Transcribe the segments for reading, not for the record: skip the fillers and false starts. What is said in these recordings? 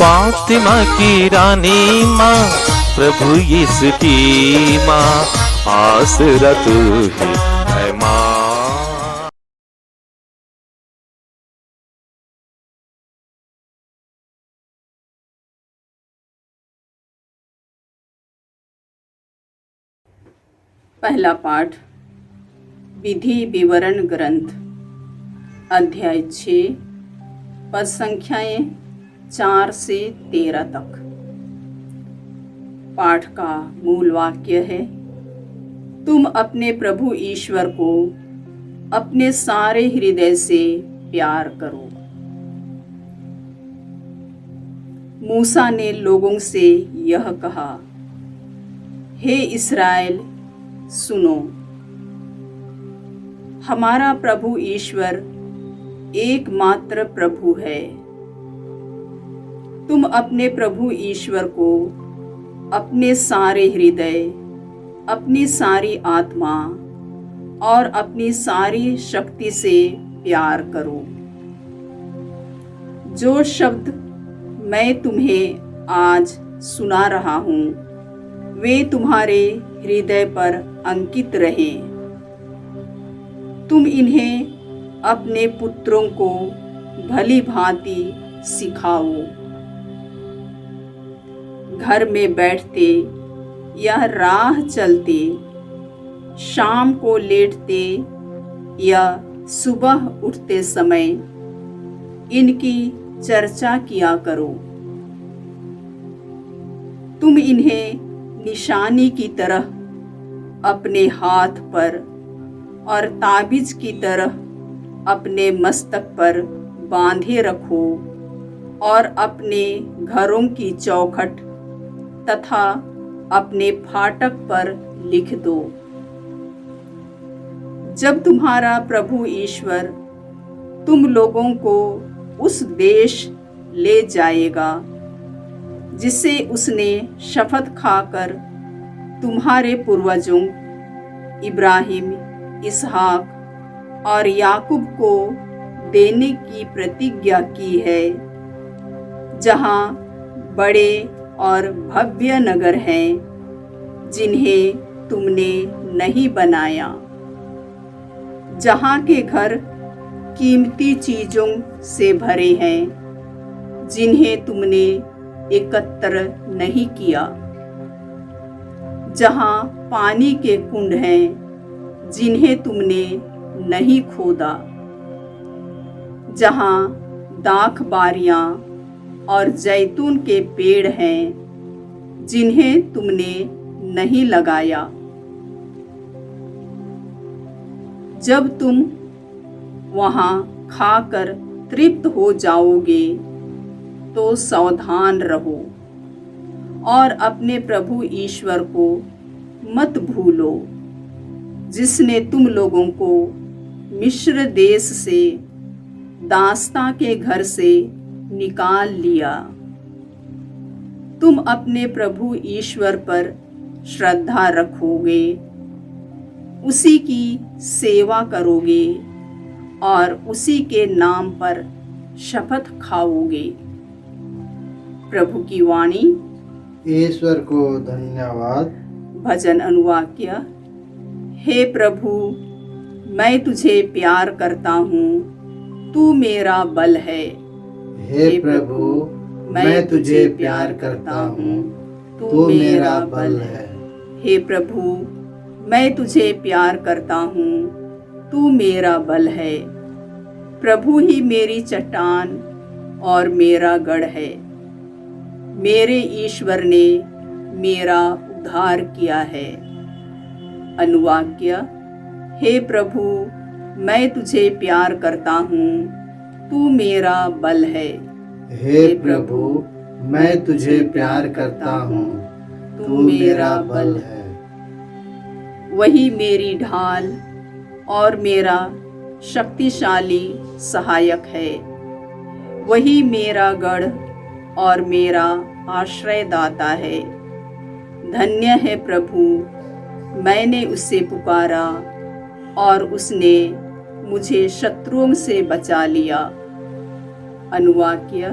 फातिमा की रानी माँ, प्रभु यीशु की माँ, आसरा तू ही है माँ। पहला पाठ विधि विवरण ग्रंथ, अध्याय 6, पद संख्याएं 4 से 13 तक। पाठ का मूल वाक्य है, तुम अपने प्रभु ईश्वर को अपने सारे हृदय से प्यार करो। मूसा ने लोगों से यह कहा, हे इस्राएल सुनो, हमारा प्रभु ईश्वर एकमात्र प्रभु है। तुम अपने प्रभु ईश्वर को अपने सारे हृदय, अपनी सारी आत्मा और अपनी सारी शक्ति से प्यार करो। जो शब्द मैं तुम्हें आज सुना रहा हूँ वे तुम्हारे हृदय पर अंकित रहें। तुम इन्हें अपने पुत्रों को भली भांति सिखाओ। घर में बैठते या राह चलते, शाम को लेटते या सुबह उठते समय इनकी चर्चा किया करो। तुम इन्हें निशानी की तरह अपने हाथ पर और ताबीज की तरह अपने मस्तक पर बांधे रखो और अपने घरों की चौखट तथा अपने फाटक पर लिख दो। जब तुम्हारा प्रभु ईश्वर तुम लोगों को उस देश ले जाएगा जिसे उसने शपथ खाकर तुम्हारे पूर्वजों इब्राहिम, इसहाक और याकूब को देने की प्रतिज्ञा की है, जहाँ बड़े और भव्य नगर हैं जिन्हें तुमने नहीं बनाया, जहाँ के घर कीमती चीजों से भरे हैं जिन्हें तुमने एकत्र नहीं किया, जहाँ पानी के कुंड हैं जिन्हें तुमने नहीं खोदा, जहाँ दाख बारियां और जैतून के पेड़ हैं जिन्हें तुमने नहीं लगाया। जब तुम वहाँ खाकर तृप्त हो जाओगे तो सावधान रहो और अपने प्रभु ईश्वर को मत भूलो, जिसने तुम लोगों को मिस्र देश से दास्ता के घर से निकाल लिया। तुम अपने प्रभु ईश्वर पर श्रद्धा रखोगे, उसी की सेवा करोगे और उसी के नाम पर शपथ खाओगे। प्रभु की वाणी। ईश्वर को धन्यवाद। भजन अनुवाक्य। हे प्रभु, मैं तुझे प्यार करता हूँ, तू मेरा बल है। हे प्रभु, मैं तुझे प्यार करता हूँ, तू मेरा बल है। हे प्रभु, मैं तुझे प्यार करता हूँ, तू मेरा बल है। प्रभु ही मेरी चट्टान और मेरा गढ़ है। मेरे ईश्वर ने मेरा उद्धार किया है। अनुवाक्य। हे प्रभु, मैं तुझे प्यार करता हूँ, तू मेरा बल है। हे प्रभु, मैं तुझे प्यार करता हूँ, तू मेरा बल है। वही मेरी ढाल और मेरा शक्तिशाली सहायक है। वही मेरा गढ़ और मेरा आश्रयदाता है। धन्य है प्रभु, मैंने उसे पुकारा और उसने मुझे शत्रुओं से बचा लिया। अनुवाक्य।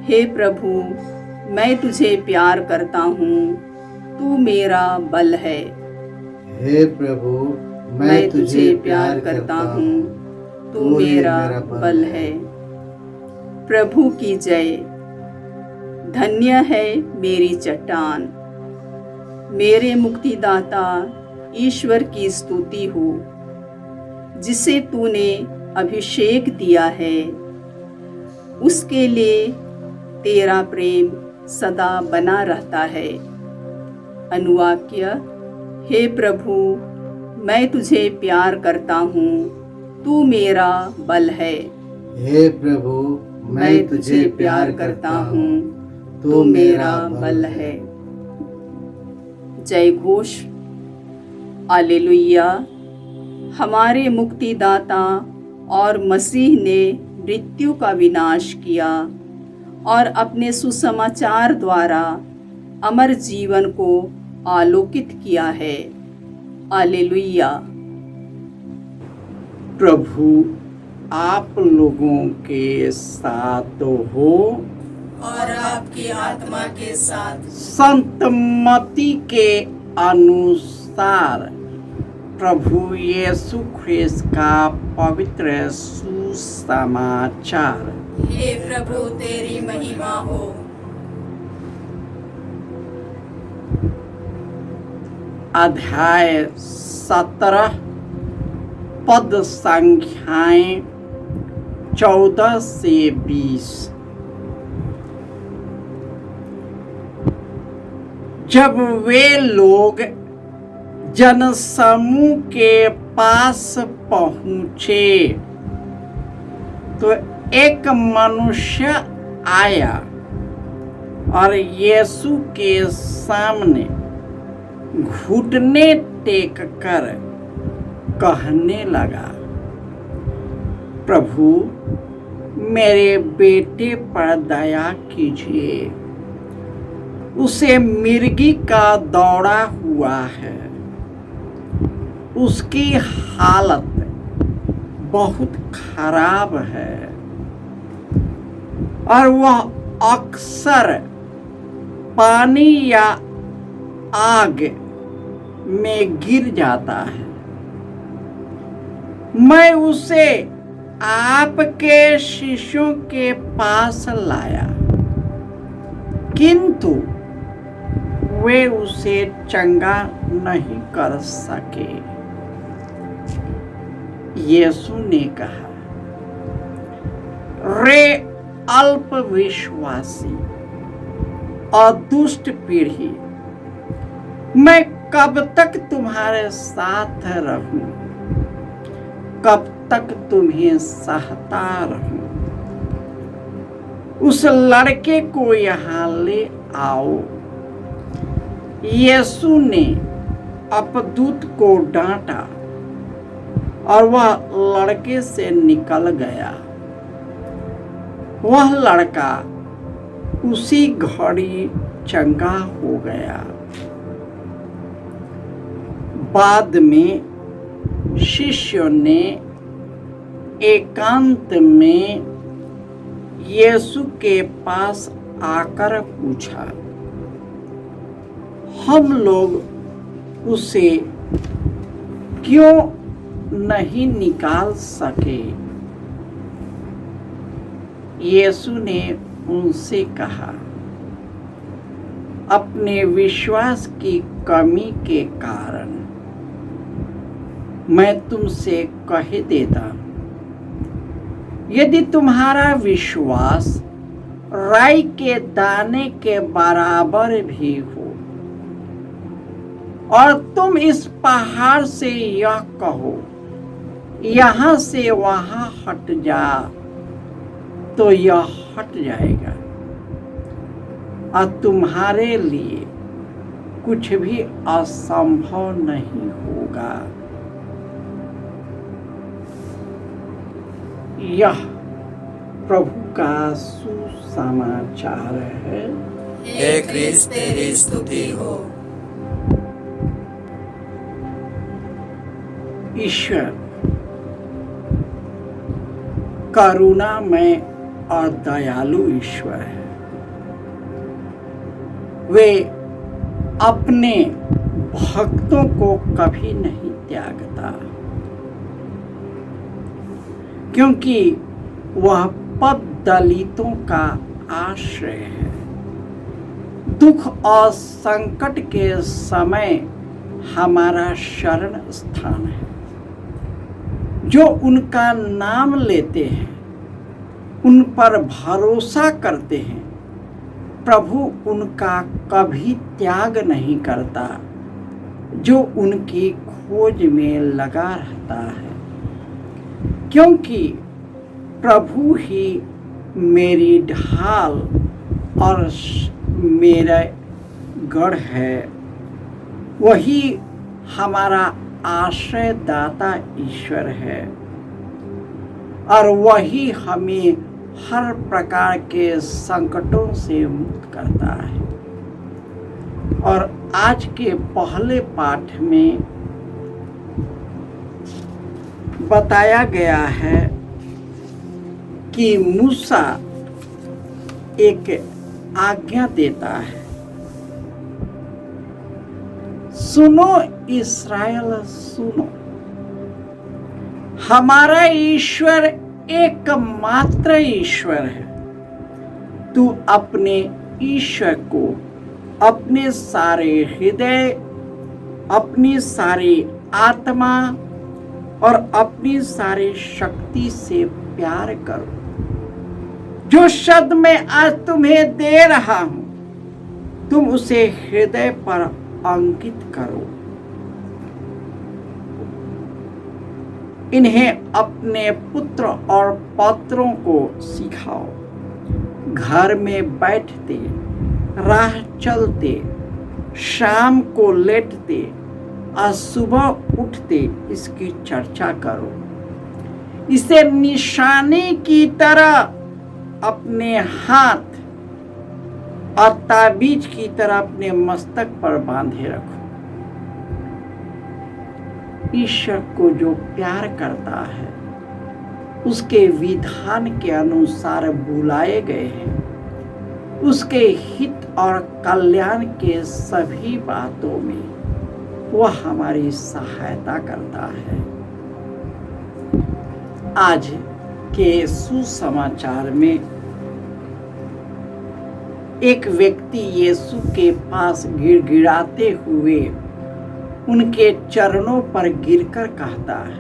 हे प्रभु, मैं तुझे प्यार करता हूँ, तू मेरा बल है। हे प्रभु, मैं तुझे प्यार करता हूँ, तू मेरा बल है। प्रभु की जय। धन्य है मेरी चट्टान। मेरे मुक्तिदाता ईश्वर की स्तुति हो, जिसे तूने अभिषेक दिया है। उसके लिए तेरा प्रेम सदा बना रहता है। अनुवाक्य। हे प्रभु, मैं तुझे प्यार करता हूँ, तू मेरा बल है। हे प्रभु, मैं तुझे प्यार करता हूँ, तू मेरा बल है। जय घोष। हालेलुया। हमारे मुक्तिदाता और मसीह ने मृत्यु का विनाश किया और अपने सुसमाचार द्वारा अमर जीवन को आलोकित किया है। हालेलुया। प्रभु आप लोगों के साथ हो और आपकी आत्मा के साथ। संत मत्ती के अनुसार प्रभु यीशु ख्रिस्त का पवित्र सुसमाचार। हे प्रभु, तेरी महिमा हो। अध्याय 17 पद संख्याएं 14 से 20। जब वे लोग जनसमूह के पास पहुंचे तो एक मनुष्य आया और यीशु के सामने घुटने टेक कर कहने लगा, प्रभु, मेरे बेटे पर दया कीजिए। उसे मिर्गी का दौरा हुआ है। उसकी हालत बहुत खराब है और वह अक्सर पानी या आग में गिर जाता है। मैं उसे आपके शिष्यों के पास लाया, किंतु वे उसे चंगा नहीं कर सके। यीशु ने कहा, रे अल्प विश्वासी और दुष्ट पीढ़ी, मैं कब तक तुम्हारे साथ रहूं? कब तक तुम्हें सहता रहूं? उस लड़के को यहाँ ले आओ। यीशु ने अपदूत को डांटा और वह लड़के से निकल गया। वह लड़का उसी घड़ी चंगा हो गया। बाद में शिष्यों ने एकांत में यीशु के पास आकर पूछा, हम लोग उसे क्यों नहीं निकाल सके? यीशु ने उनसे कहा, अपने विश्वास की कमी के कारण मैं तुमसे कह देता हूं, यदि तुम्हारा विश्वास राई के दाने के बराबर भी हो और तुम इस पहाड़ से यह कहो, यहाँ से वहाँ हट जा, तो यह हट जाएगा और तुम्हारे लिए कुछ भी असंभव नहीं होगा। यह प्रभु का सुसमाचार है। हे क्रिस्त, तेरी स्तुति हो। ईश्वर करुणामय और दयालु ईश्वर है। वे अपने भक्तों को कभी नहीं त्यागता, क्योंकि वह पद दलितों का आश्रय है। दुख और संकट के समय हमारा शरण स्थान है। जो उनका नाम लेते हैं, उन पर भरोसा करते हैं, प्रभु उनका कभी त्याग नहीं करता। जो उनकी खोज में लगा रहता है, क्योंकि प्रभु ही मेरी ढाल और मेरा गढ़ है। वही हमारा आश्रयदाता ईश्वर है और वही हमें हर प्रकार के संकटों से मुक्त करता है। और आज के पहले पाठ में बताया गया है कि मूसा एक आज्ञा देता है, सुनो इस्राएल सुनो, हमारा ईश्वर एकमात्र ईश्वर है। तू अपने ईश्वर को अपने सारे हृदय, अपनी सारी आत्मा और अपनी सारी शक्ति से प्यार करो। जो शब्द मैं आज तुम्हें दे रहा हूं, तुम उसे हृदय पर अंकित करो। इन्हें अपने पुत्र और पौत्रों को सिखाओ। घर में बैठते, राह चलते, शाम को लेटते और सुबह उठते इसकी चर्चा करो। इसे निशानी की तरह अपने हाथ और ताबीज की तरह अपने मस्तक पर बांधे रखो। ईश्वर को जो प्यार करता है, उसके विधान के अनुसार बुलाए गए हैं, उसके हित और कल्याण के सभी बातों में वह हमारी सहायता करता है। आज के सुसमाचार में एक व्यक्ति यीशु के पास गिड़गिड़ाते हुए उनके चरणों पर गिरकर कहता है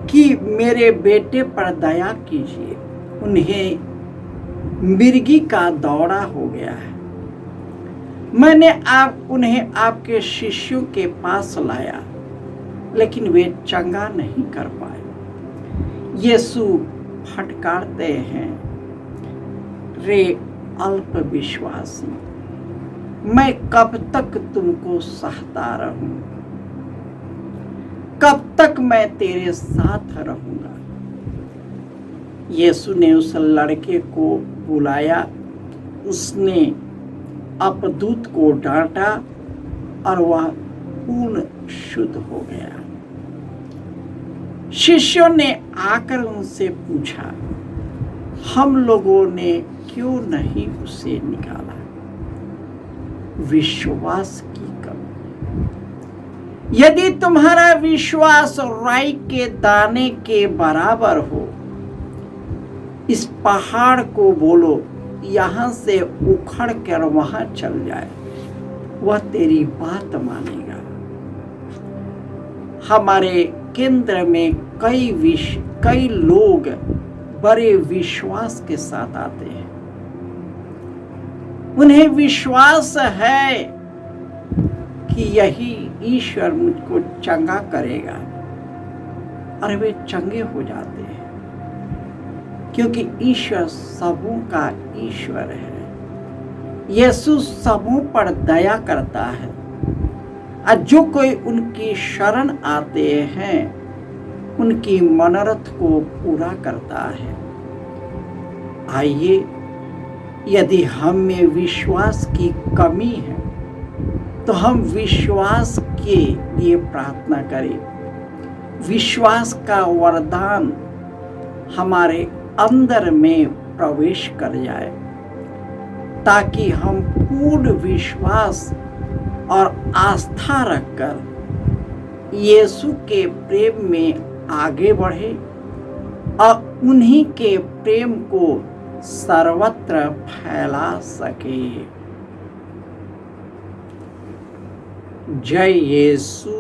कि मेरे बेटे पर दया कीजिए, उन्हें मिर्गी का दौरा हो गया है। मैंने उन्हें आपके शिष्यों के पास लाया, लेकिन वे चंगा नहीं कर पाए। यीशु फटकारते हैं, रे अल्प विश्वासी, मैं कब तक तुमको सहता रहूं? कब तक मैं तेरे साथ रहूंगा? यीशु ने उस लड़के को बुलाया, उसने अपदूत को डांटा और वह पूर्ण शुद्ध हो गया। शिष्यों ने आकर उनसे पूछा, हम लोगों ने क्यों नहीं उसे निकाला? विश्वास की कमी। यदि तुम्हारा विश्वास राई के दाने के बराबर हो, इस पहाड़ को बोलो यहां से उखड़ कर वहां चल जाए, वह तेरी बात मानेगा। हमारे केंद्र में कई लोग बड़े विश्वास के साथ आते हैं। उन्हें विश्वास है कि यही ईश्वर मुझको चंगा करेगा, और वे चंगे हो जाते हैं, क्योंकि ईश्वर सबों का ईश्वर है। यीशु सबों पर दया करता है, और जो कोई उनकी शरण आते हैं उनकी मनोरथ को पूरा करता है। आइए, यदि हम में विश्वास की कमी है तो हम विश्वास के लिए प्रार्थना करें। विश्वास का वरदान हमारे अंदर में प्रवेश कर जाए। ताकि हम पूर्ण विश्वास और आस्था रखकर यीशु के प्रेम में आगे बढ़े और उन्हीं के प्रेम को सर्वत्र फैला सके। जय यीशु।